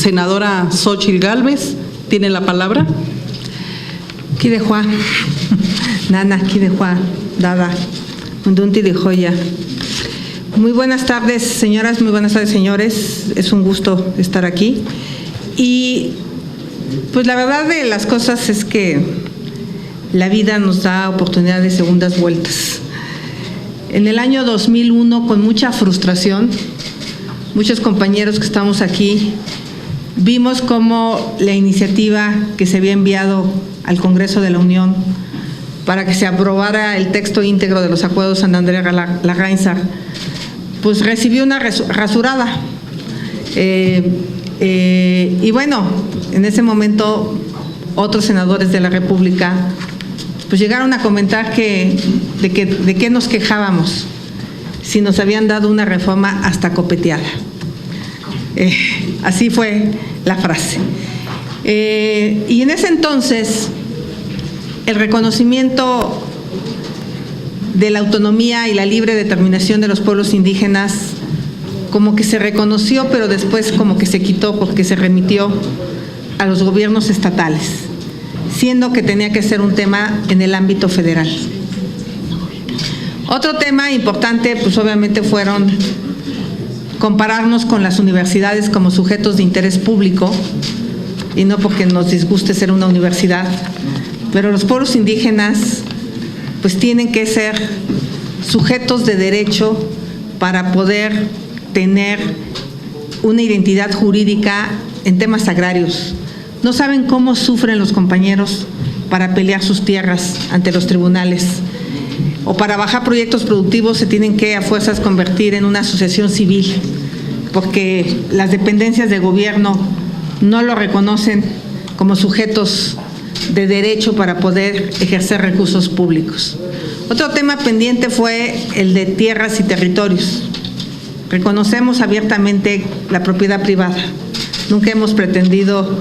senadora Xóchitl Gálvez tiene la palabra. Kidejua, Nana, Kidejua, Dada, Undunti de Joya. Muy buenas tardes, señoras, muy buenas tardes, señores. Es un gusto estar aquí. Y pues la verdad de las cosas es que la vida nos da oportunidad de segundas vueltas. En el año 2001, con mucha frustración, muchos compañeros que estamos aquí, vimos cómo la iniciativa que se había enviado al Congreso de la Unión para que se aprobara el texto íntegro de los acuerdos San Andrea Larrainzar, pues recibió una rasurada. Y bueno, en ese momento otros senadores de la República pues llegaron a comentar de qué nos quejábamos si nos habían dado una reforma hasta copeteada. Así fue la frase. Y en ese entonces el reconocimiento de la autonomía y la libre determinación de los pueblos indígenas como que se reconoció, pero después como que se quitó porque se remitió a los gobiernos estatales, siendo que tenía que ser un tema en el ámbito federal. Otro tema importante, pues obviamente fueron compararnos con las universidades como sujetos de interés público, y no porque nos disguste ser una universidad, pero los pueblos indígenas pues tienen que ser sujetos de derecho para poder tener una identidad jurídica en temas agrarios. No saben cómo sufren los compañeros para pelear sus tierras ante los tribunales, o para bajar proyectos productivos se tienen que a fuerzas convertir en una asociación civil, porque las dependencias de gobierno no lo reconocen como sujetos de derecho para poder ejercer recursos públicos. Otro tema pendiente fue el de tierras y territorios. Reconocemos abiertamente la propiedad privada. Nunca hemos pretendido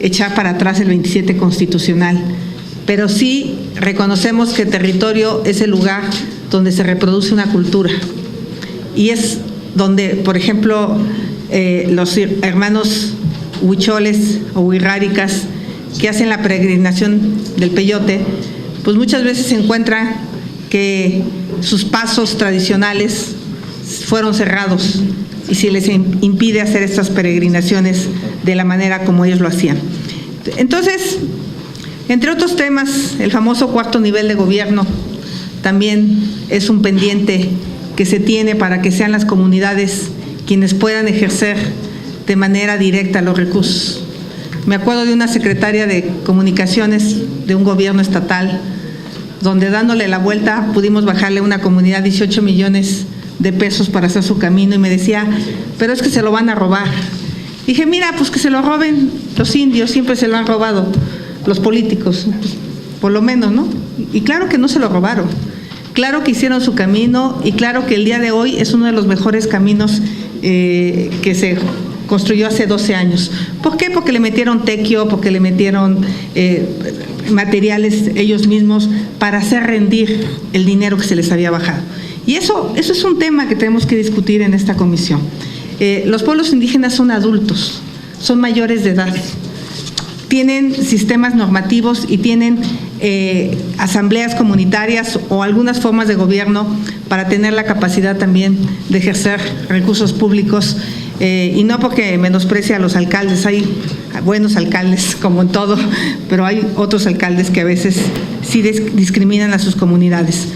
echar para atrás el 27 constitucional, pero sí reconocemos que el territorio es el lugar donde se reproduce una cultura y es donde, por ejemplo, los hermanos huicholes o huirráricas que hacen la peregrinación del peyote, pues muchas veces se encuentran que sus pasos tradicionales fueron cerrados y se les impide hacer estas peregrinaciones de la manera como ellos lo hacían. Entonces, entre otros temas, el famoso cuarto nivel de gobierno también es un pendiente que se tiene para que sean las comunidades quienes puedan ejercer de manera directa los recursos. Me acuerdo de una secretaria de comunicaciones de un gobierno estatal donde dándole la vuelta pudimos bajarle a una comunidad 18 millones de pesos para hacer su camino y me decía, pero es que se lo van a robar. Dije, mira, pues que se lo roben los indios, siempre se lo han robado los políticos, pues, por lo menos, ¿no? Y claro que no se lo robaron, claro que hicieron su camino y claro que el día de hoy es uno de los mejores caminos que se construyó hace 12 años. ¿Por qué? Porque le metieron tequio, porque le metieron materiales ellos mismos para hacer rendir el dinero que se les había bajado. Y eso es un tema que tenemos que discutir en esta comisión. Los pueblos indígenas son adultos, son mayores de edad, tienen sistemas normativos y tienen asambleas comunitarias o algunas formas de gobierno para tener la capacidad también de ejercer recursos públicos. Y no porque menosprecie a los alcaldes, hay buenos alcaldes como en todo, pero hay otros alcaldes que a veces sí discriminan a sus comunidades.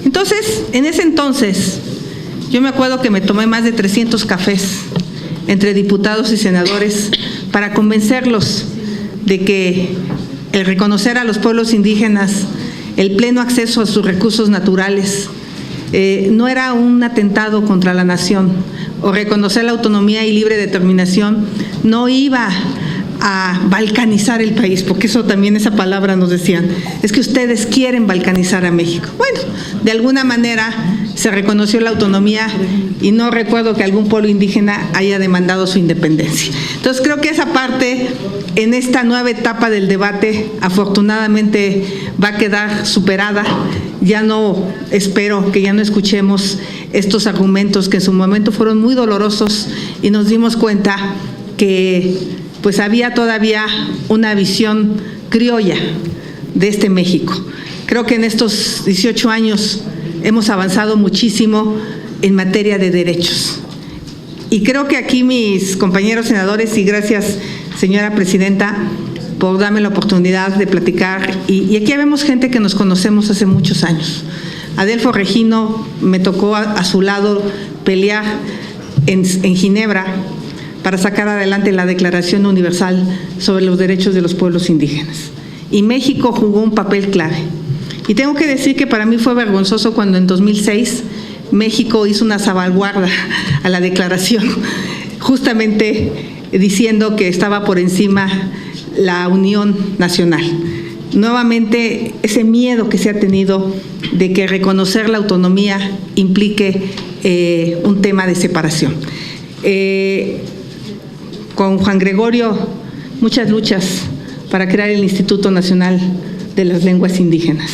Entonces, en ese entonces, yo me acuerdo que me tomé más de 300 cafés entre diputados y senadores para convencerlos de que el reconocer a los pueblos indígenas el pleno acceso a sus recursos naturales no era un atentado contra la nación, o reconocer la autonomía y libre determinación no iba a balcanizar el país, porque eso también, esa palabra nos decían, es que ustedes quieren balcanizar a México. Bueno, de alguna manera se reconoció la autonomía y no recuerdo que algún pueblo indígena haya demandado su independencia. Entonces creo que esa parte en esta nueva etapa del debate afortunadamente va a quedar superada. Ya no, espero que ya no escuchemos estos argumentos que en su momento fueron muy dolorosos y nos dimos cuenta que pues había todavía una visión criolla de este México. Creo que en estos 18 años hemos avanzado muchísimo en materia de derechos. Y creo que aquí mis compañeros senadores, y gracias, señora presidenta, por darme la oportunidad de platicar. Y aquí vemos gente que nos conocemos hace muchos años. Adelfo Regino, me tocó a su lado pelear en Ginebra para sacar adelante la Declaración Universal sobre los Derechos de los Pueblos Indígenas. Y México jugó un papel clave. Y tengo que decir que para mí fue vergonzoso cuando en 2006 México hizo una salvaguarda a la declaración, justamente diciendo que estaba por encima la unión nacional. Nuevamente, ese miedo que se ha tenido de que reconocer la autonomía implique un tema de separación. Con Juan Gregorio, muchas luchas para crear el Instituto Nacional de las Lenguas Indígenas.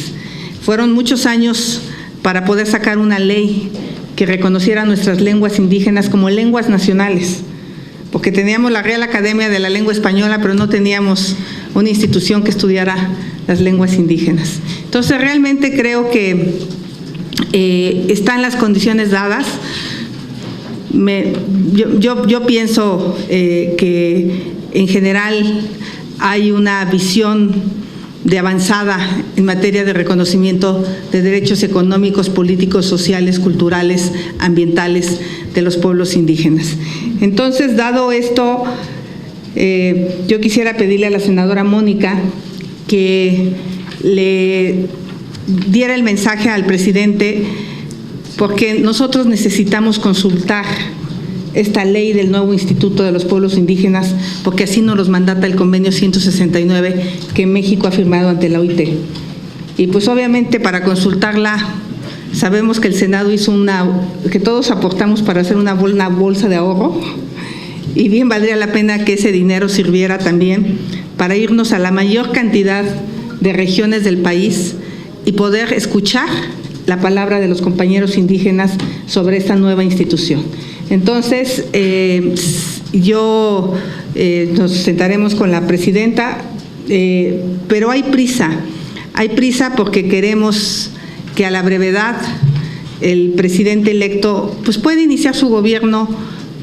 Fueron muchos años para poder sacar una ley que reconociera nuestras lenguas indígenas como lenguas nacionales, porque teníamos la Real Academia de la Lengua Española, pero no teníamos una institución que estudiara las lenguas indígenas. Entonces, realmente creo que están las condiciones dadas. Yo pienso que en general hay una visión de avanzada en materia de reconocimiento de derechos económicos, políticos, sociales, culturales, ambientales de los pueblos indígenas. Entonces, dado esto, yo quisiera pedirle a la senadora Mónica que le diera el mensaje al presidente, porque nosotros necesitamos consultar esta ley del nuevo Instituto de los Pueblos Indígenas, porque así nos los mandata el convenio 169 que México ha firmado ante la OIT. Y pues obviamente para consultarla, sabemos que el Senado hizo que todos aportamos para hacer una bolsa de ahorro, y bien valdría la pena que ese dinero sirviera también para irnos a la mayor cantidad de regiones del país y poder escuchar la palabra de los compañeros indígenas sobre esta nueva institución. Entonces, nos sentaremos con la presidenta, pero hay prisa porque queremos que a la brevedad el presidente electo pues pueda iniciar su gobierno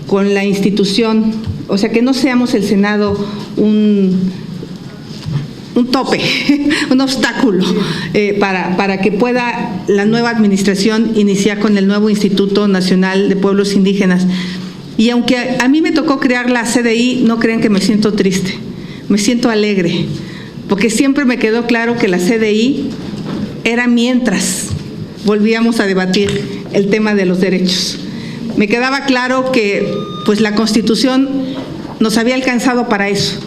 con la institución, o sea, que no seamos el Senado un tope, un obstáculo para que pueda la nueva administración iniciar con el nuevo Instituto Nacional de Pueblos Indígenas. Y aunque a mí me tocó crear la CDI, no crean que me siento triste, me siento alegre, porque siempre me quedó claro que la CDI era mientras volvíamos a debatir el tema de los derechos. Me quedaba claro que pues la Constitución nos había alcanzado para eso.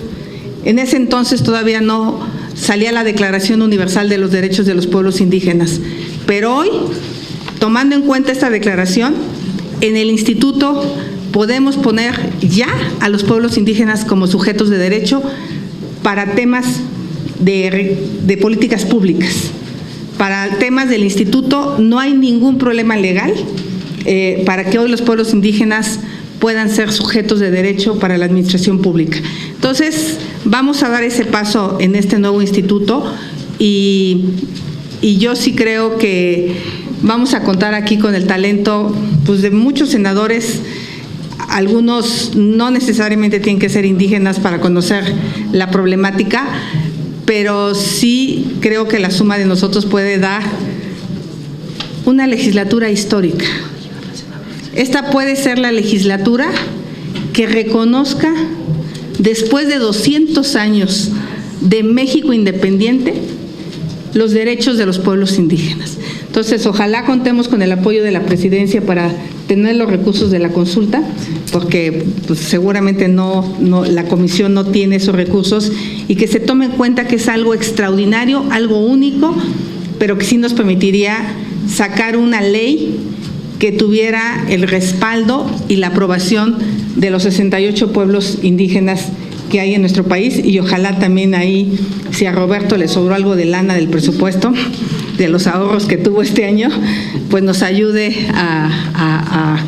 En ese entonces todavía no salía la Declaración Universal de los Derechos de los Pueblos Indígenas. Pero hoy, tomando en cuenta esta declaración, en el instituto podemos poner ya a los pueblos indígenas como sujetos de derecho para temas de políticas públicas. Para temas del instituto no hay ningún problema legal para que hoy los pueblos indígenas puedan ser sujetos de derecho para la administración pública. Entonces, vamos a dar ese paso en este nuevo instituto y yo sí creo que vamos a contar aquí con el talento pues, de muchos senadores. Algunos no necesariamente tienen que ser indígenas para conocer la problemática, pero sí creo que la suma de nosotros puede dar una legislatura histórica. Esta puede ser la legislatura que reconozca, después de 200 años de México independiente, los derechos de los pueblos indígenas. Entonces, ojalá contemos con el apoyo de la presidencia para tener los recursos de la consulta, porque pues, seguramente la comisión no tiene esos recursos, y que se tome en cuenta que es algo extraordinario, algo único, pero que sí nos permitiría sacar una ley que tuviera el respaldo y la aprobación de los 68 pueblos indígenas que hay en nuestro país, y ojalá también ahí, si a Roberto le sobró algo de lana del presupuesto, de los ahorros que tuvo este año, pues nos ayude a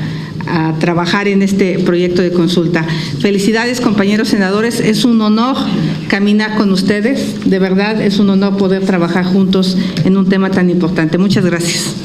a trabajar en este proyecto de consulta. Felicidades, compañeros senadores, es un honor caminar con ustedes, de verdad es un honor poder trabajar juntos en un tema tan importante. Muchas gracias.